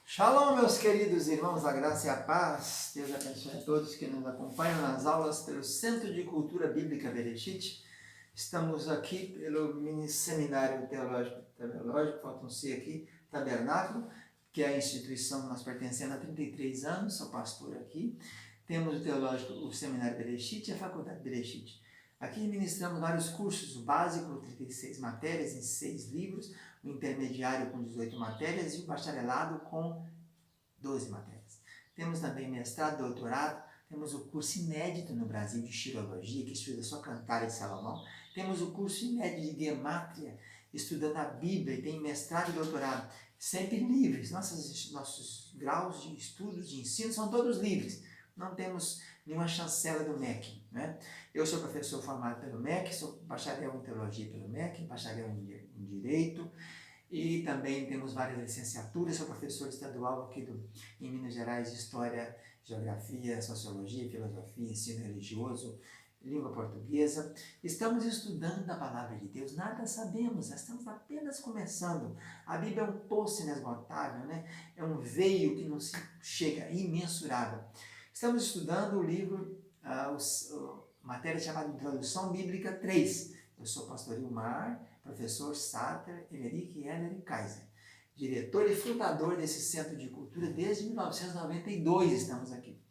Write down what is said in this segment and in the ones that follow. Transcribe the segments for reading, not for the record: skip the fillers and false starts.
Shalom, meus queridos irmãos, a graça e a paz. Deus abençoe a todos que nos acompanham nas aulas pelo Centro de Cultura Bíblica Bereshit. Estamos aqui pelo mini seminário teológico faltam ser aqui, Tabernáculo, que é a instituição que nós pertencemos há 33 anos, sou pastor aqui. Temos o teológico, o seminário Bereshit e a faculdade Bereshit. Aqui ministramos vários cursos, o básico, 36 matérias em 6 livros, o intermediário com 18 matérias e o bacharelado com 12 matérias. Temos também mestrado, doutorado, temos o curso inédito no Brasil de Xilologia, que estuda só Cantares de Salomão. Temos o curso inédito de Gemátria, estudando a Bíblia, e tem mestrado e doutorado, sempre livres. Nossos graus de estudos, de ensino, são todos livres. Não temos nenhuma chancela do MEC, né? Eu sou professor formado pelo MEC, sou bacharel em teologia pelo MEC, bacharel em direito, e também temos várias licenciaturas. Sou professor estadual aqui em Minas Gerais de História, Geografia, Sociologia, Filosofia, Ensino Religioso, Língua Portuguesa. Estamos estudando a Palavra de Deus, nada sabemos, estamos apenas começando. A Bíblia é um poço inesgotável, né? É um veio que não se chega, imensurável. Estamos estudando o livro, matéria chamada Introdução Bíblica 3. Eu sou pastor Ilmar, professor Sater, Emerick Heller e Kaiser, diretor e fundador desse Centro de Cultura desde 1992 estamos aqui.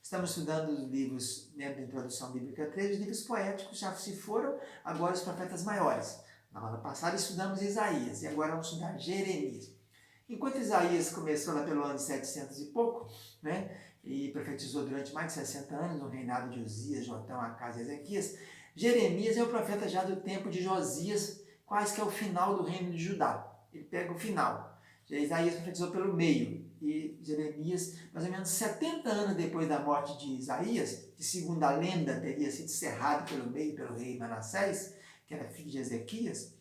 Estamos estudando os livros dentro da Introdução Bíblica 3, os livros poéticos já se foram, agora os profetas maiores. Na aula passada estudamos Isaías e agora vamos estudar Jeremias. Enquanto Isaías começou lá pelo ano 700 e pouco, né, e profetizou durante mais de 60 anos no reinado de Uzias, Jotão, Acás e Ezequias, Jeremias é o profeta já do tempo de Josias, quase que é o final do reino de Judá. Ele pega o final. Isaías profetizou pelo meio e Jeremias, mais ou menos 70 anos depois da morte de Isaías, que segundo a lenda teria sido cerrado pelo meio pelo rei Manassés, que era filho de Ezequias,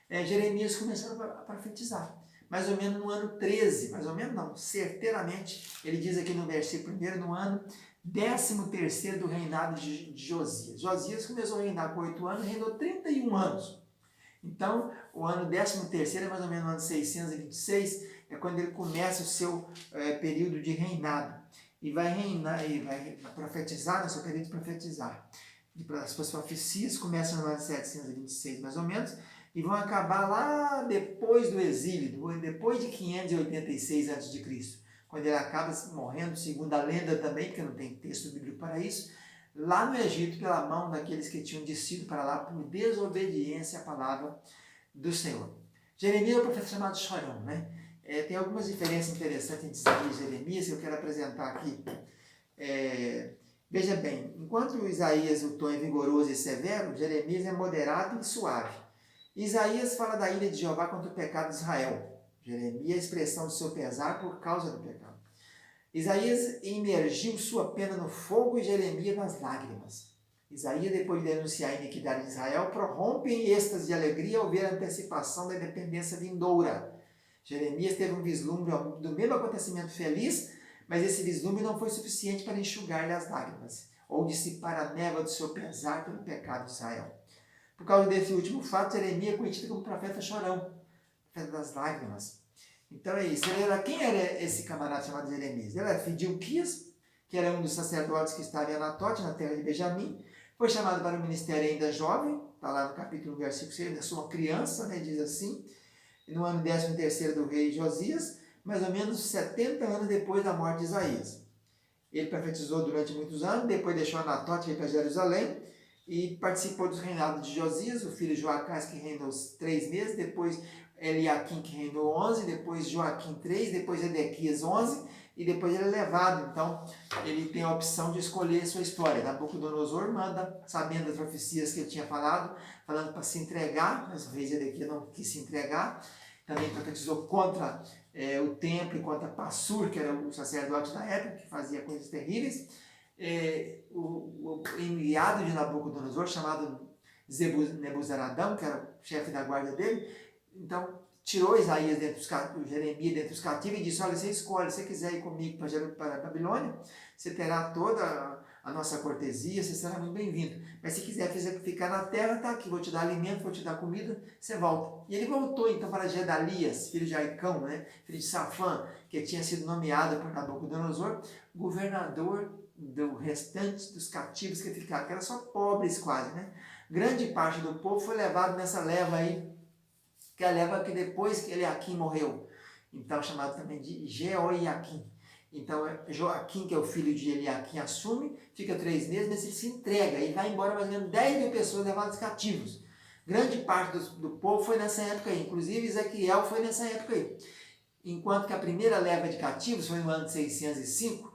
Jeremias começou a profetizar. Mais ou menos no ano 13, mais ou menos não, certeiramente, ele diz aqui no versículo 1, no ano 13º do reinado de Josias. Josias começou a reinar por 8 anos e reinou 31 anos. Então, o ano 13º é mais ou menos o ano 626, é quando ele começa o seu período de reinado. E vai reinar, e vai profetizar, no seu período de profetizar. As suas profecias começam no ano 726, mais ou menos, e vão acabar lá depois do exílio, depois de 586 a.C., quando ele acaba morrendo, segundo a lenda também, porque não tem texto bíblico para isso, lá no Egito, pela mão daqueles que tinham descido para lá por desobediência à palavra do Senhor. Jeremias é um profeta chamado Chorão, né? Tem algumas diferenças interessantes entre Isaías e Jeremias que eu quero apresentar aqui. Veja bem, enquanto Isaías o tom é vigoroso e severo, Jeremias é moderado e suave. Isaías fala da ira de Jeová contra o pecado de Israel. Jeremias é a expressão do seu pesar por causa do pecado. Isaías imergiu sua pena no fogo e Jeremias nas lágrimas. Isaías, depois de denunciar a iniquidade de Israel, prorrompe em êxtase de alegria ao ver a antecipação da independência vindoura. Jeremias teve um vislumbre do mesmo acontecimento feliz, mas esse vislumbre não foi suficiente para enxugar-lhe as lágrimas, ou dissipar a névoa do seu pesar pelo pecado de Israel. Por causa desse último fato, Jeremias é conhecido como profeta chorão, profeta das lágrimas. Então é isso. Quem era esse camarada chamado Jeremias? Ele era filho de Ilquias, que era um dos sacerdotes que estava em Anatote, na terra de Benjamim. Foi chamado para o ministério ainda jovem, está lá no capítulo 1, versículo 6, ainda sou uma criança, né, diz assim, no ano 13º do rei Josias, mais ou menos 70 anos depois da morte de Isaías. Ele profetizou durante muitos anos, depois deixou Anatote e veio para Jerusalém, e participou dos reinados de Josias, o filho de Joacás, que reinou 3 meses, depois Eliaquim, que reinou 11, depois Joaquim 3, depois Edequias 11, e depois ele é levado. Então, ele tem a opção de escolher a sua história. Nabucodonosor manda, sabendo das profecias que ele tinha falado para se entregar, mas o rei Edequias não quis se entregar. Também profetizou contra o templo e contra Passur, que era o sacerdote da época, que fazia coisas terríveis. O enviado de Nabucodonosor, chamado Nebuzaradão, que era o chefe da guarda dele, então tirou Isaías Jeremias dentre os cativos e disse: olha, você escolhe, se você quiser ir comigo para a Babilônia, você terá toda a nossa cortesia, você será muito bem-vindo. Mas se quiser ficar na terra, tá aqui, vou te dar alimento, vou te dar comida, você volta. E ele voltou então para Gedalias, filho de Aicão, né? Filho de Safã, que tinha sido nomeado por Nabucodonosor governador do restante dos cativos que ficaram, que eram só pobres quase, né? Grande parte do povo foi levado nessa leva aí, que é a leva que depois que Eliaquim morreu, então chamado também de Jeoiaquim. Então Joaquim, que é o filho de Eliaquim, assume, fica 3 meses, mas ele se entrega e vai embora mais ou menos 10 mil pessoas levadas cativos. Grande parte do povo foi nessa época aí, inclusive Ezequiel foi nessa época aí. Enquanto que a primeira leva de cativos foi no ano de 605,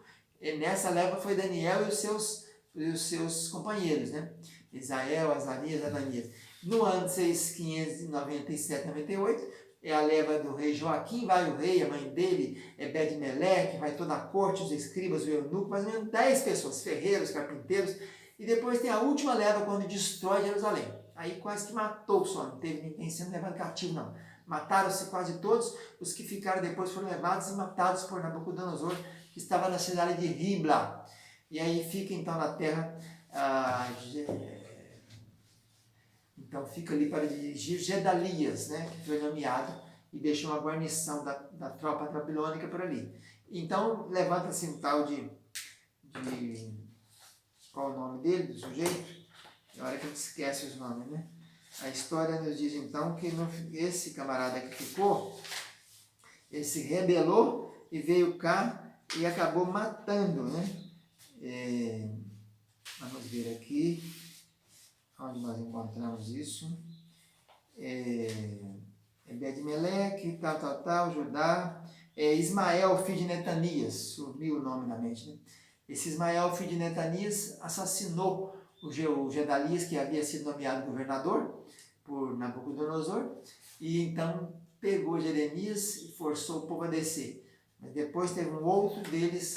nessa leva foi Daniel e os seus companheiros, né? Isael, Azarias, Ananias. No ano de 597, 98, é a leva do rei Joaquim, vai o rei, a mãe dele, Ebed-Meleque, vai toda a corte, os escribas, o eunuco, mais ou menos 10 pessoas, ferreiros, carpinteiros, e depois tem a última leva quando destrói Jerusalém. Aí quase que matou só, não teve ninguém sendo levado cativo não. Mataram-se quase todos, os que ficaram depois foram levados e matados por Nabucodonosor, que estava na cidade de Ribla. E aí fica então na terra, então fica ali para dirigir Gedalias, né, que foi nomeado e deixou uma guarnição da tropa babilônica por ali. Então levanta-se um tal de qual o nome dele, do sujeito? É hora que a gente esquece os nomes, né? A história nos diz então que esse camarada que ficou, ele se rebelou e veio cá e acabou matando, né? Vamos ver aqui, onde nós encontramos isso. Ebed-Meleque, tal, Judá. Ismael, filho de Netanias, sumiu o nome na mente, né? Esse Ismael, filho de Netanias, assassinou o Gedalias, que havia sido nomeado governador por Nabucodonosor, e então pegou Jeremias e forçou o povo a descer. Mas depois teve um outro deles,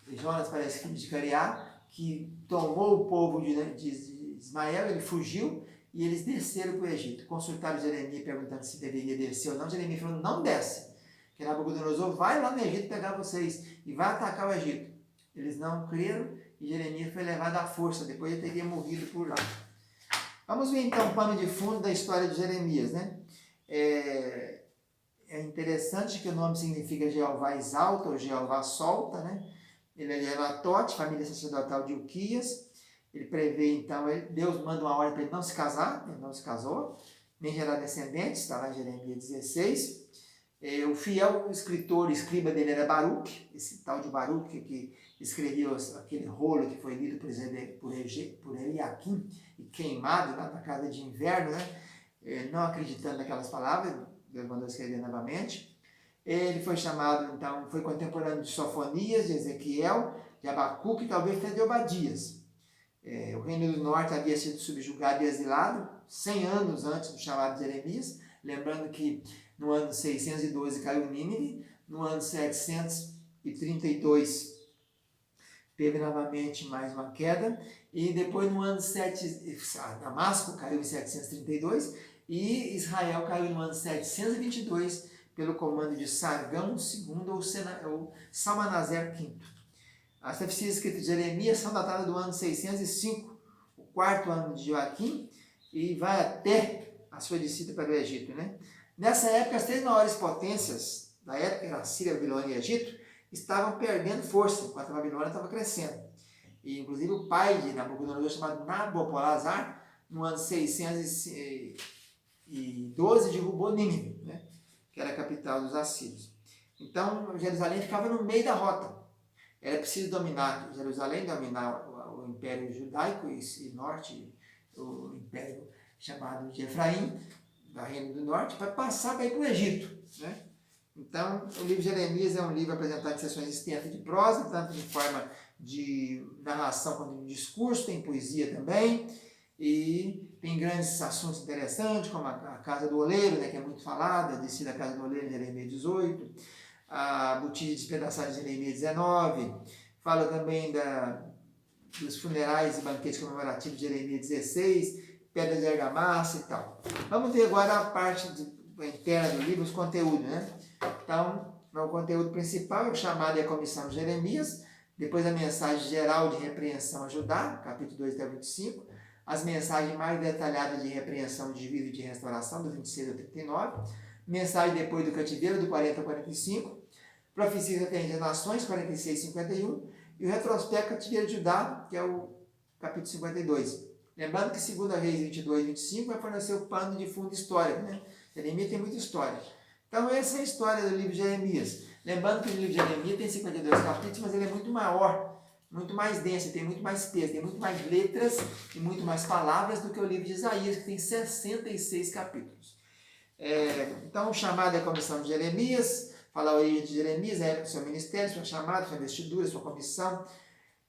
Jonas, parece filho de Careá, que tomou o povo de Ismael, ele fugiu, e eles desceram para o Egito. Consultaram Jeremias perguntando se deveria descer ou não. Jeremias falou, não desce, que Nabucodonosor vai lá no Egito pegar vocês e vai atacar o Egito. Eles não creram e Jeremias foi levado à força, depois ele teria morrido por lá. Vamos ver então o pano de fundo da história de Jeremias, né? É interessante que o nome significa Jeová exalta ou Jeová solta, né? Ele é de Anatote, família sacerdotal de Uquias. Ele prevê então, Deus manda uma ordem para ele não se casar, ele não se casou, nem gerar descendentes, está lá em Jeremias 16. O fiel escritor, escriba dele era Baruque, esse tal de Baruque que escreveu aquele rolo que foi lido por Eliaquim e queimado lá na casa de inverno, né? Não acreditando naquelas palavras, Deus mandou escrever novamente. Ele foi chamado, então, foi contemporâneo de Sofonias, de Ezequiel, de Abacuque e talvez até de Obadias. O reino do norte havia sido subjugado e exilado 100 anos antes do chamado de Jeremias, lembrando que no ano 612 caiu Nínive, no ano 732 teve novamente mais uma queda, e depois no ano 7, Damasco caiu em 732, e Israel caiu no ano 722, pelo comando de Sargão II ou Salmanaser V. As profecias escritas de Jeremias são datadas do ano 605, o 4º ano de Joaquim, e vai até a sua descida para o Egito, né? Nessa época, as 3 maiores potências da época, a Síria, a Babilônia e o Egito, estavam perdendo força, enquanto a Babilônia estava crescendo. E, inclusive, o pai de Nabucodonosor, chamado Nabopolassar, no ano 612, derrubou Nínive, né? Que era a capital dos assírios. Então, Jerusalém ficava no meio da rota. Era preciso dominar Jerusalém, dominar o Império Judaico e norte, o Império chamado de Efraim, da Reino do Norte, para passar para ir para o Egito, né? Então, o livro de Jeremias é um livro apresentado em sessões extensas de prosa, tanto em forma de narração quanto de discurso, tem poesia também, e tem grandes assuntos interessantes, como a Casa do Oleiro, né, que é muito falada, a descida da Casa do Oleiro em Jeremias 18, a botija despedaçada de Jeremias 19, fala também dos funerais e banquetes comemorativos de Jeremias 16, pedra de argamassa e tal. Vamos ver agora a parte interna do livro, os conteúdos, né? Então, o conteúdo principal, o chamado e a comissão de Jeremias, depois a mensagem geral de repreensão a Judá, capítulo 2 até 25, as mensagens mais detalhadas de repreensão, de juízo e de restauração, do 26 ao 39, mensagem depois do cativeiro, do 40 ao 45, profecia referente às nações, 46 e 51, e o retrospecto cativeiro de Judá, que é o capítulo 52. Lembrando que 2 Reis 22 e 25 vai fornecer o pano de fundo histórico, né? Jeremias tem muita história. Então essa é a história do livro de Jeremias. Lembrando que o livro de Jeremias tem 52 capítulos, mas ele é muito maior, muito mais denso, tem muito mais peso, tem muito mais letras e muito mais palavras do que o livro de Isaías, que tem 66 capítulos. Então o chamado é a comissão de Jeremias, fala a origem de Jeremias, a época do seu ministério, sua chamada, sua investidura, sua comissão.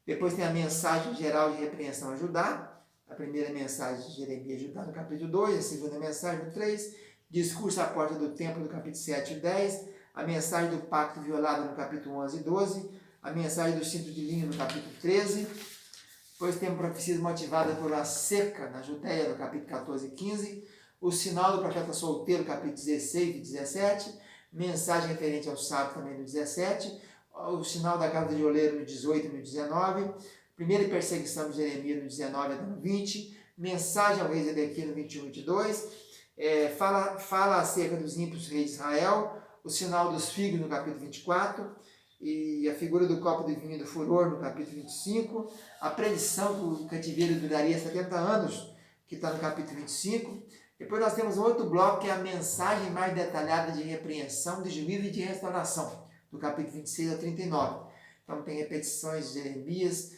Depois tem a mensagem geral de repreensão a Judá, a primeira mensagem de Jeremias a Judá no capítulo 2, a segunda mensagem no 3, discurso à porta do templo no capítulo 7 e 10, a mensagem do pacto violado no capítulo 11 e 12, a mensagem do cinto de linho no capítulo 13, depois temos profecias motivadas por uma seca na Judéia no capítulo 14 e 15, o sinal do profeta solteiro, capítulo 16 e 17, mensagem referente ao sábado também no 17, o sinal da casa de oleiro no 18 e no 19, primeira perseguição de Jeremias no 19 e no 20, mensagem ao rei Zedequias no 21 e 22, fala acerca dos ímpios reis de Israel, o sinal dos figos no capítulo 24, e a figura do copo de vinho do furor no capítulo 25, a predição que o cativeiro duraria 70 anos, que está no capítulo 25. Depois nós temos um outro bloco que é a mensagem mais detalhada de repreensão, de juízo e de restauração, do capítulo 26 a 39. Então tem repetições de Jeremias,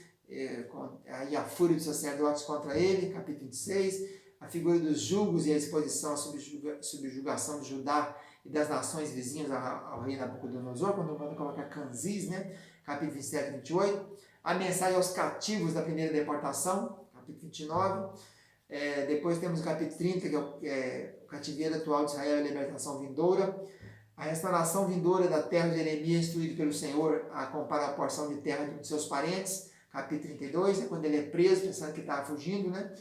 aí a fúria dos sacerdotes contra ele, capítulo 26, a figura dos julgos e a exposição à subjugação de Judá e das nações vizinhas ao rei Nabucodonosor, quando manda colocar Canzis, né? Capítulo 27 e 28, a mensagem aos cativos da primeira deportação, capítulo 29, depois temos o capítulo 30, que é o cativeiro atual de Israel e a libertação vindoura, a restauração vindoura da terra de Jeremias, instruído pelo Senhor a comprar a porção de terra de seus parentes, capítulo 32, é quando ele é preso, pensando que estava fugindo, né?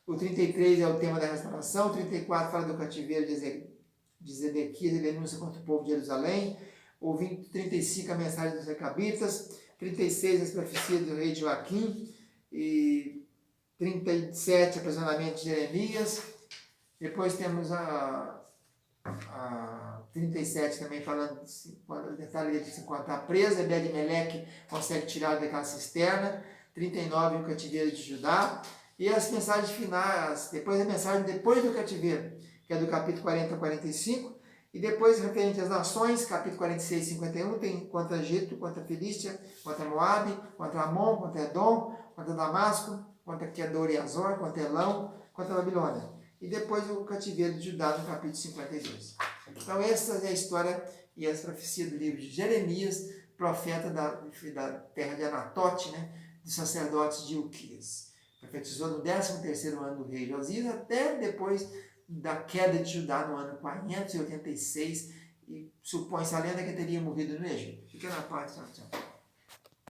O 33 é o tema da restauração, o 34 fala do cativeiro de Zedequias, ele denúncia contra o povo de Jerusalém, o 35 a mensagem dos recabitas, 36 as profecias do rei Joaquim, e 37 aprisionamento de Jeremias, depois temos a 37 também falando, quando o detalhe de se encontrar presa, Ebed-Meleque consegue tirar daquela cisterna, 39 o cativeiro de Judá, e as mensagens finais, depois a mensagem depois do cativeiro, que é do capítulo 40 a 45, e depois referente às nações, capítulo 46 e 51, tem contra Egito, contra Filístia, contra Moabe, contra Amon, contra Edom, contra Damasco, contra Kedor e Azor, contra Elão, contra Babilônia. E depois o cativeiro de Judá no capítulo 52. Então essa é a história e as profecias do livro de Jeremias, profeta da terra de Anatote, né, dos sacerdotes de Ilquias. Profetizou no 13º ano do rei Josias, até depois da queda de Judá no ano 486, e supõe-se a lenda que teria morrido no Egito. Fica na paz, tchau, tchau.